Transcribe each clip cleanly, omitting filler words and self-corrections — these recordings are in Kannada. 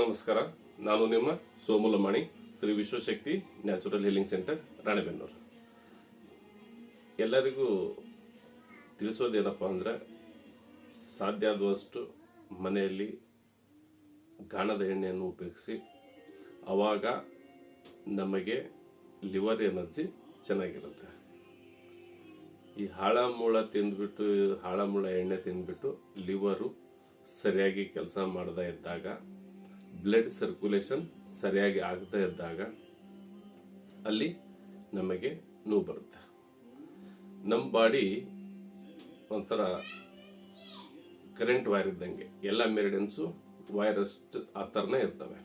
ನಮಸ್ಕಾರ, ನಾನು ನಿಮ್ಮ ಸೋಮುಲಮಾಣಿ, Shri Vishwashakti natural healing centre, Ranebennur. ಎಲ್ಲರಿಗೂ ತಿಳಿಸೋದೇನಪ್ಪ ಅಂದರೆ, ಸಾಧ್ಯ ಆದಷ್ಟು ಮನೆಯಲ್ಲಿ ಗಾಣದ ಎಣ್ಣೆಯನ್ನು ಉಪಯೋಗಿಸಿ. ಆವಾಗ ನಮಗೆ ಲಿವರ್ ಎನರ್ಜಿ ಚೆನ್ನಾಗಿರುತ್ತೆ. ಈ ಹಾಳಮೂಳ ತಿಂದ್ಬಿಟ್ಟು, ಹಾಳಮೂಳ ಎಣ್ಣೆ ತಿಂದ್ಬಿಟ್ಟು ಲಿವರು ಸರಿಯಾಗಿ ಕೆಲಸ ಮಾಡದೇ ಇದ್ದಾಗ, ಬ್ಲಡ್ ಸರ್ಕ್ಯುಲೇಷನ್ ಸರಿಯಾಗಿ ಆಗದೇ ಇದ್ದಾಗ ಅಲ್ಲಿ ನಮಗೆ ನೋವು ಬರುತ್ತೆ. ನಮ್ಮ ಬಾಡಿ ಒಂಥರ ಕರೆಂಟ್ ವೈರ್ ಇದ್ದಂಗೆ, ಎಲ್ಲ ಮೆರಿಡಿಯನ್ಸು ವೈರಸ್ಟ್ ಆ ಥರನೇ ಇರ್ತವೆ.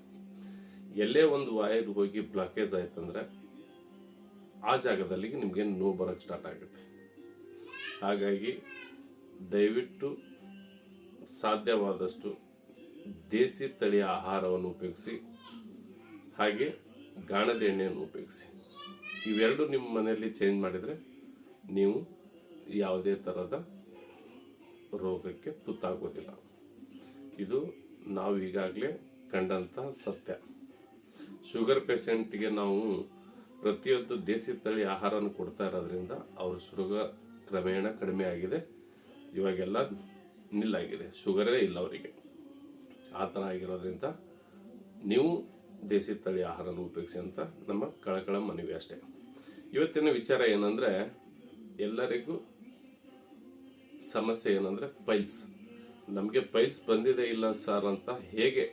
ಎಲ್ಲೇ ಒಂದು ವೈರ್ ಹೋಗಿ ಬ್ಲಾಕೇಜ್ ಆಯ್ತಂದ್ರೆ ಆ ಜಾಗದಲ್ಲಿ ನಿಮಗೆ ನೋವು ಬರೋಕ್ಕೆ ಸ್ಟಾರ್ಟ್ ಆಗುತ್ತೆ. ಹಾಗಾಗಿ ದಯವಿಟ್ಟು ಸಾಧ್ಯವಾದಷ್ಟು ದೇಸಿ ತಳಿಯ ಆಹಾರವನ್ನು ಉಪಯೋಗಿಸಿ, ಹಾಗೆ ಗಾಣದ ಎಣ್ಣೆಯನ್ನು ಉಪಯೋಗಿಸಿ. ಇವೆರಡು ನಿಮ್ಮ ಮನೆಯಲ್ಲಿ ಚೇಂಜ್ ಮಾಡಿದರೆ ನೀವು ಯಾವುದೇ ಥರದ ರೋಗಕ್ಕೆ ತುತ್ತಾಗೋದಿಲ್ಲ. ಇದು ನಾವು ಈಗಾಗಲೇ ಕಂಡಂತಹ ಸತ್ಯ. ಶುಗರ್ ಪೇಷಂಟ್ಗೆ ನಾವು ಪ್ರತಿಯೊಂದು ದೇಸಿ ತಳಿ ಆಹಾರವನ್ನು ಕೊಡ್ತಾ ಇರೋದ್ರಿಂದ ಅವ್ರ ಶುಗರ್ ಕ್ರಮೇಣ ಕಡಿಮೆ ಆಗಿದೆ. ಇವಾಗೆಲ್ಲ ನಿಲ್ಲಾಗಿದೆ, ಶುಗರೇ ಇಲ್ಲ ಅವರಿಗೆ. ಆ ಥರ ಆಗಿರೋದ್ರಿಂದ ನೀವು ದೇಸಿ ತಳಿ ಆಹಾರನ ಉಪಯೋಗಿಸಿ ಅಂತ ನಮ್ಮ ಕಳಕಳ ಮನವಿ ಅಷ್ಟೇ. ಇವತ್ತಿನ ವಿಚಾರ ಏನಂದರೆ, ಎಲ್ಲರಿಗೂ ಸಮಸ್ಯೆ ಏನಂದರೆ ಪೈಲ್ಸ್. ನಮಗೆ ಪೈಲ್ಸ್ ಬಂದಿದೆ ಇಲ್ಲ ಸರ್ ಅಂತ ಹೇಗೆ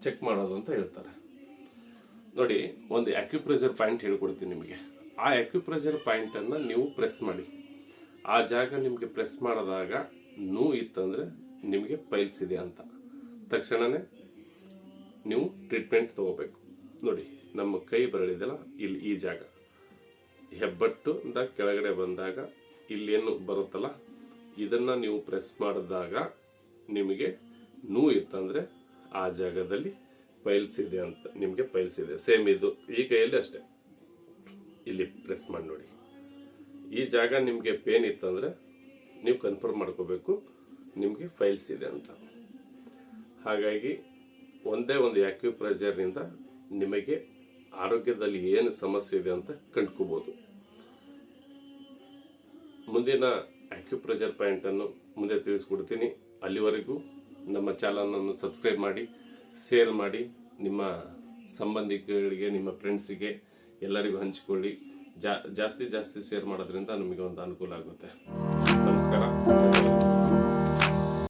ಚೆಕ್ ಮಾಡೋದು ಅಂತ ಹೇಳ್ತಾರೆ. ನೋಡಿ, ಒಂದು ಅಕ್ಯುಪ್ರೆಷರ್ ಪಾಯಿಂಟ್ ಹೇಳ್ಕೊಡ್ತೀನಿ ನಿಮಗೆ. ಆ ಅಕ್ಯುಪ್ರೆಷರ್ ಪಾಯಿಂಟನ್ನು ನೀವು ಪ್ರೆಸ್ ಮಾಡಿ. ಆ ಜಾಗ ನಿಮಗೆ ಪ್ರೆಸ್ ಮಾಡಿದಾಗ ನೋವು ಇತ್ತಂದರೆ ನಿಮಗೆ ಪೈಲ್ಸ್ ಇದೆ ಅಂತ ತಕ್ಷಣವೇ ನೀವು ಟ್ರೀಟ್ಮೆಂಟ್ ತಗೋಬೇಕು. ನೋಡಿ, ನಮ್ಮ ಕೈ ಬರಳಿದೆಲ್ಲ ಇಲ್ಲಿ, ಈ ಜಾಗ ಹೆಬ್ಬಟ್ಟುಂದ ಕೆಳಗಡೆ ಬಂದಾಗ ಇಲ್ಲೇನು ಬರುತ್ತಲ್ಲ, ಇದನ್ನು ನೀವು ಪ್ರೆಸ್ ಮಾಡಿದಾಗ ನಿಮಗೆ ನೋವು ಇತ್ತಂದರೆ ಆ ಜಾಗದಲ್ಲಿ ಪೈಲ್ಸ್ ಇದೆ ಅಂತ, ನಿಮಗೆ ಪೈಲ್ಸ್ ಇದೆ. ಸೇಮ್ ಇದು ಈ ಕೈಯಲ್ಲಿ ಅಷ್ಟೇ, ಇಲ್ಲಿ ಪ್ರೆಸ್ ಮಾಡಿ ನೋಡಿ. ಈ ಜಾಗ ನಿಮಗೆ ಪೇನ್ ಇತ್ತಂದರೆ ನೀವು ಕನ್ಫರ್ಮ್ ಮಾಡ್ಕೋಬೇಕು ನಿಮಗೆ ಪೈಲ್ಸ್ ಇದೆ ಅಂತ. ಹಾಗಾಗಿ ಒಂದೇ ಒಂದು ಅಕ್ಯುಪ್ರೆಷರ್ನಿಂದ ನಿಮಗೆ ಆರೋಗ್ಯದಲ್ಲಿ ಏನು ಸಮಸ್ಯೆ ಇದೆ ಅಂತ ಕಂಡ್ಕೋಬೋದು. ಮುಂದಿನ ಅಕ್ಯುಪ್ರೆಷರ್ ಪಾಯಿಂಟನ್ನು ಮುಂದೆ ತಿಳಿಸ್ಕೊಡ್ತೀನಿ. ಅಲ್ಲಿವರೆಗೂ ನಮ್ಮ ಚಾನಲನ್ನು ಸಬ್ಸ್ಕ್ರೈಬ್ ಮಾಡಿ, ಶೇರ್ ಮಾಡಿ, ನಿಮ್ಮ ಸಂಬಂಧಿಕರಿಗೆ, ನಿಮ್ಮ ಫ್ರೆಂಡ್ಸಿಗೆ ಎಲ್ಲರಿಗೂ ಹಂಚಿಕೊಳ್ಳಿ. ಜಾಸ್ತಿ ಶೇರ್ ಮಾಡೋದ್ರಿಂದ ನಮಗೆ ಒಂದು ಅನುಕೂಲ ಆಗುತ್ತೆ. ನಮಸ್ಕಾರ.